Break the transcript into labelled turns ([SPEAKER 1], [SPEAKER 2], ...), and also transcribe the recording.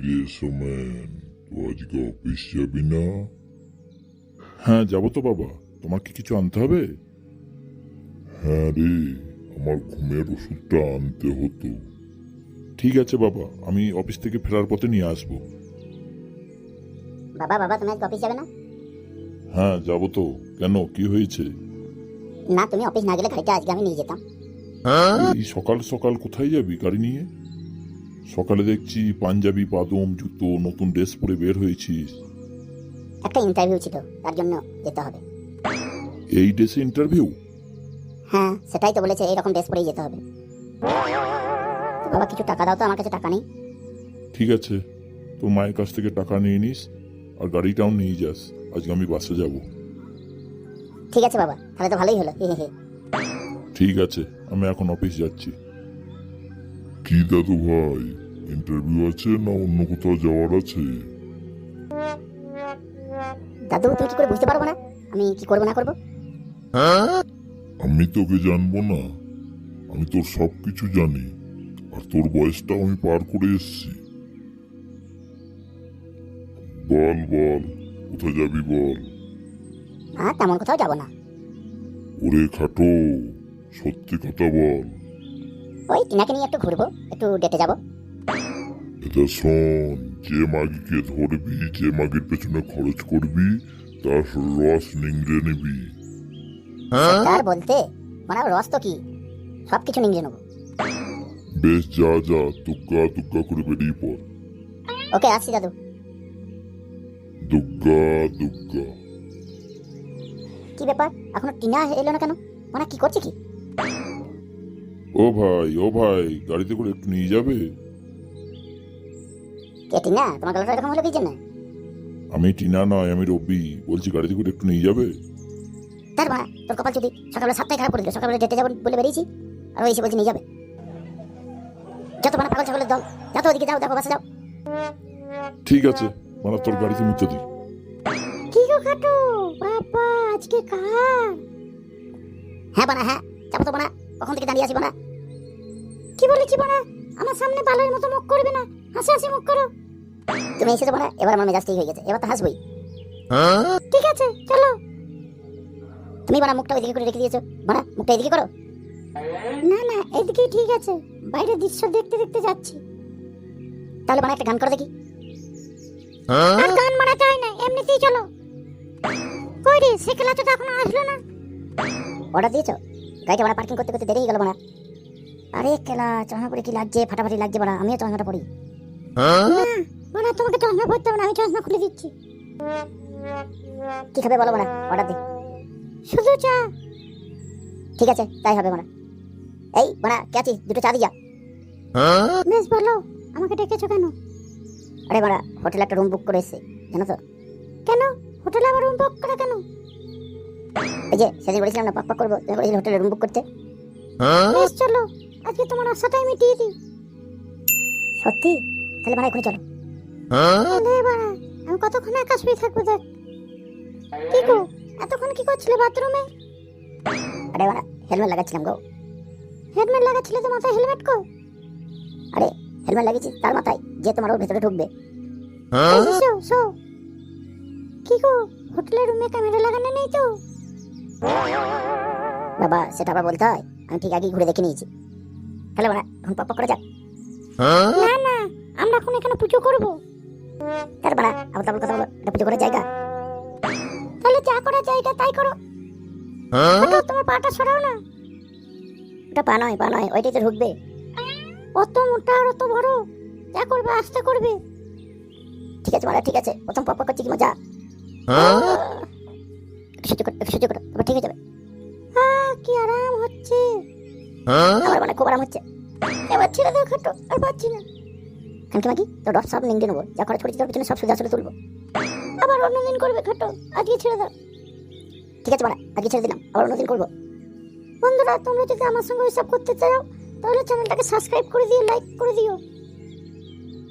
[SPEAKER 1] কিরে সোমেন, তো আজকে অফিস যাবি না?
[SPEAKER 2] হ্যাঁ যাবো তো বাবা, তোমাকে কিছু আনতে হবে?
[SPEAKER 1] হ্যাঁ রে, আমার ঘুমের ওষুধটা আনতে হতো।
[SPEAKER 2] ঠিক আছে বাবা, আমি অফিস থেকে ফেরার পথে নিয়ে আসবো।
[SPEAKER 3] বাবা বাবা তুমি আজকে অফিস যাবে না?
[SPEAKER 2] হ্যাঁ যাবো তো। কেন, কি হয়েছে?
[SPEAKER 3] না, তুমি অফিস না গেলে গাড়িটা আজকে আমি নিয়ে যেতাম।
[SPEAKER 2] এই সকাল সকাল কোথায় যাবি গাড়ি নিয়ে? সকালে দেখছি পাঞ্জাবি, পাদম, জুতো, নতুন ড্রেস পরে বের হয়েছিস।
[SPEAKER 3] একটা ইন্টারভিউ ছিল, তার জন্য যেতে হবে।
[SPEAKER 2] এই ড্রেসে ইন্টারভিউ?
[SPEAKER 3] হ্যাঁ সেটাই তো বলেছে, এইরকম ড্রেস পরেই যেতে হবে। তো বাবা কিছু টাকা দাও তো, আমার কাছে টাকা নেই।
[SPEAKER 2] ঠিক আছে, তোর মায়ের কাছ থেকে টাকা নিয়ে নিস আর গাড়িটাও নিয়ে যাস। আজকে আমি বাসে যাব।
[SPEAKER 3] ঠিক আছে বাবা, তাহলে তো ভালোই হলো। হে হে হে।
[SPEAKER 2] ঠিক আছে, আমি এখন অফিস যাচ্ছি।
[SPEAKER 1] কি দাদু ভাই, ইন্টারভিউ আছে না অন্য কোথাও যাওয়ার আছে?
[SPEAKER 3] দাদু তুমি কি করে বুঝতে পারবো না আমি কি করবো না করবো?
[SPEAKER 1] আমি তোকে জানবো না? আমি তোর সবকিছু জানি, আর তোর বয়সটাও আমি পার করে এসেছি। বল বল, কোথায় যাবি বল।
[SPEAKER 3] না তেমন কোথাও যাবো না।
[SPEAKER 1] ওরে খাটো, সত্যি কথা বল।
[SPEAKER 3] ওই টিনাকে নিয়ে একটু ঘুরবো, একটু ডেটে যাবো।
[SPEAKER 1] এটা শোন, যে মাগিকে ধরবি, যে মাগির পেছনে খরচ করবি, তার রস নিংড়ে নিবি।
[SPEAKER 3] তার বলতে মানে রস তো কি, সব কিছু নিয়ে নেবো।
[SPEAKER 1] বেশ, যা যা, দুগ্গা দুগ্গা করে বেরিয়ে পড়।
[SPEAKER 3] ওকে আসছি দাদু।
[SPEAKER 1] দুগ্গা দুগ্গা।
[SPEAKER 3] কি ব্যাপার, এখনো টিনা এলো না কেন? মানে কি করছে কি?
[SPEAKER 2] ও ভাই, গাড়িতে করে একটু নিয়ে যাবে?
[SPEAKER 3] কে টিনা? তোমার গলাটা এরকম হলো কি জন্য?
[SPEAKER 2] আমি টিনা নয়, আমি রবি বলছি, গাড়িতে করে একটু নিয়ে যাবে?
[SPEAKER 3] তার মা তোর কপাল যদি সকালবেলা সাতটায় খারাপ করে দিল, সকালবেলা ডেটে যাবো বলে বেরিয়েছি, আর ওই এসে বলছে নিয়ে যাবে। যত মানে পাগল ছাগলের দল, যা তো ওদিকে যাও, দেখো বাসে যাও।
[SPEAKER 2] ঠিক আছে, মানে তোর গাড়িতে মুতে দিই।
[SPEAKER 3] কি গো খাটু বাবা, আজকে কার? হ্যাঁ বানা, হ্যাঁ যাবো তো বানা, কখন থেকে দাঁড়িয়ে আছি বানা। কি বলেছি বানা, আমার সামনে বালের মতো মুখ করবে না, হাসি হাসি মুখ করো। তুমি এসেছো বানা, এবার আমার মেজাজ ঠিক হয়ে গেছে, এবার তো হাসবই। ঠিক আছে চলো। তুমি বানা মুখটা ওইদিকে করে রেখে দিয়েছো, বানা মুখটা এদিকে করো। না না এদিকেই ঠিক আছে, বাইরের দৃশ্য দেখতে দেখতে যাচ্ছি। তাহলে বানা একটা গান করো দেখি। আর গান মারা যায় না, এমনিতেই চলো। কই রে, সে খেলা তো এখনো আসলো না। অর্ডার দিয়েছো? গাড়িটা বানা পার্কিং করতে করতে দেরি হয়ে গেল বানা। আরে খেলা চশমা পরে কি লাগছে, ফাটাফাটি লাগছে বানা, আমিও চশমাটা পরি। বানা তোমাকে চশমা পরতে হবে না, আমি চশমা খুলে দিচ্ছি। কি খাবে বলো বানা, অর্ডার দে। শুধু চা। ঠিক আছে তাই হবে বানা। এই বানা কে আছিস, দুটো চা দি যা। বেশ বলো, আমাকে ডেকেছো কেন? আরে বানা, হোটেলে একটা রুম বুক করে এসেছি, জানো তো? কেন হোটেলে আবার রুম বুক করা কেন? এই যে সেদিন বলেছিলাম না পাক পাক করবো, তুমি বলেছিলে হোটেলে রুম বুক করতে। বেশ চলো, আজকে তোমার আশাটাই মিটিয়ে দিই। সত্যি? তাহলে বানা এখনই চলো। আরে বানা, আমি কতক্ষণ একা শুয়ে থাকবো দেখ। কি গো, এতক্ষণ কি করছিলে বাথরুমে? আরে বানা, হেলমেট লাগাচ্ছিলাম গো। হেলমেট লাগাচ্ছিলে তো, মাথায় হেলমেট কো? আরে হেলমেট লাগিয়েছি তার মাথায়, যে তোমার ওর ভেতরে ঢুকবে। শো কি গো, হোটেলের রুমে ক্যামেরা লাগানো নেই তো? বাবা সেটা আবার বলতে হয়, আমি ঠিক আগে ঘুরে দেখে নিয়েছি। তাহলে বানা এখন পক পক করে যাক। না না, আমরা এখন এখানে পুজো করবো। তার বানা আবার তারপর কথা বলো, এটা পুজো করার জায়গা? তাহলে যা করার জায়গা তাই করো। তোমার পাটা সরাও না। ওটা পা নয়, পা নয়, ওইটাই তো ঢুকবে। অত মোটা আর অত বড়, যা করবে আস্তে করবে। ঠিক আছে মারা, ঠিক আছে, প্রথম পক পক করছি কি মজা। একটু সহ্য করো, তারপর ঠিক হয়ে যাবে। কি আরাম হচ্ছে, আমার মানে খুব আরাম হচ্ছে। এবার ছেড়ে দাও খাটো, আর পাচ্ছি না। কানকি মাগি তোর রস সব নিংড়ে নেবো, যা খরচ করেছি তোর পিছনে সব সোজা আসলে তুলবো। আবার অন্যদিন করবে খাটো, আজকে ছেড়ে দাও। ঠিক আছে মারা, আজকে ছেড়ে দিলাম, আবার অন্যদিন করবো। বন্ধুরা তোমরা যদি আমার সঙ্গে হিসাব করতে চাও, তাহলে চ্যানেলটাকে সাবস্ক্রাইব করে দিও, লাইক করে দিও।